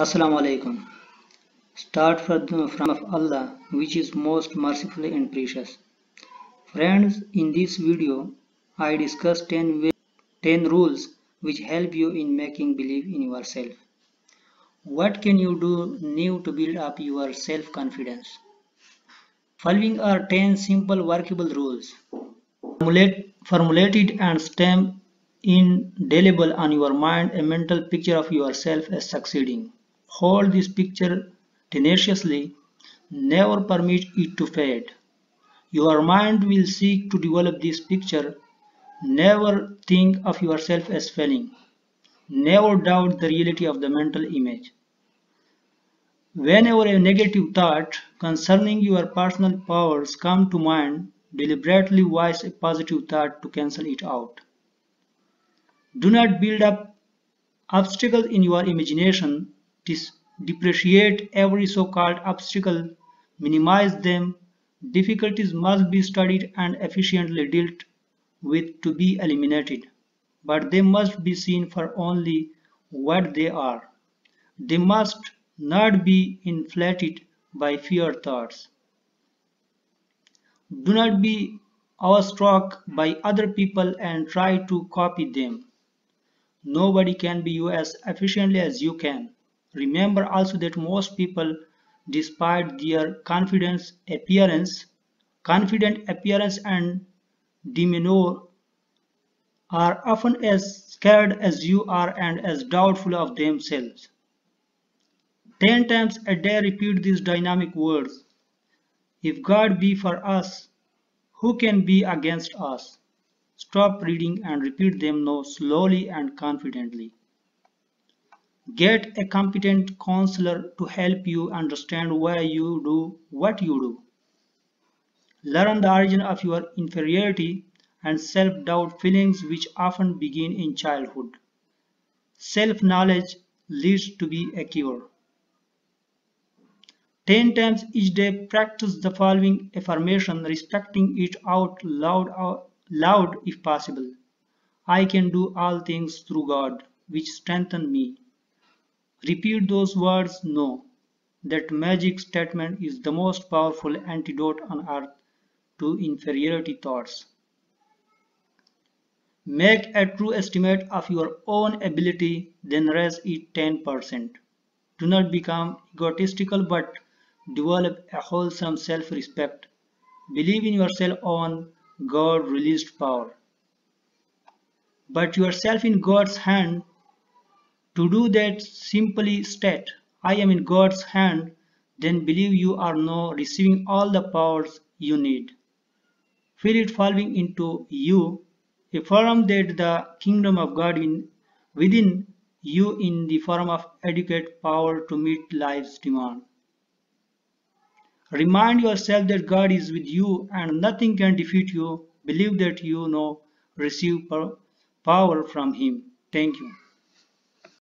Assalamu alaikum. Start from of Allah, which is most merciful and precious. Friends, in this video, I discuss 10 rules which help you in making believe in yourself. What can you do new to build up your self-confidence? Following are 10 simple workable rules. Formulated and stamp indelible on your mind a mental picture of yourself as succeeding. Hold this picture tenaciously, never permit it to fade. Your mind will seek to develop this picture. Never think of yourself as failing. Never doubt the reality of the mental image. Whenever a negative thought concerning your personal powers come to mind, deliberately voice a positive thought to cancel it out. Do not build up obstacles in your imagination. Depreciate every so-called obstacle. Minimize them. Difficulties must be studied and efficiently dealt with to be eliminated, but they must be seen for only what they are. They must not be inflated by fear thoughts. Do not be awestruck by other people and try to copy them. Nobody can be you as efficiently as you can. Remember also that most people, despite their confident appearance and demeanor, are often as scared as you are and as doubtful of themselves. 10 times a day repeat these dynamic words. If God be for us, who can be against us? Stop reading and repeat them now slowly and confidently. Get a competent counselor to help you understand why you do what you do. Learn the origin of your inferiority and self-doubt feelings which often begin in childhood. Self-knowledge leads to be a cure. 10 times each day practice the following affirmation, respecting it out loud if possible. I can do all things through God, which strengthen me. Repeat those words. Know that magic statement is the most powerful antidote on earth to inferiority thoughts. Make a true estimate of your own ability, then raise it 10%. Do not become egotistical, but develop a wholesome self-respect. Believe in yourself on God-released power. But yourself in God's hand. To do that, simply state, I am in God's hand, then believe you are now receiving all the powers you need. Feel it falling into you. Affirm that the kingdom of God within you in the form of adequate power to meet life's demand. Remind yourself that God is with you and nothing can defeat you. Believe that you now receive power from Him. Thank you.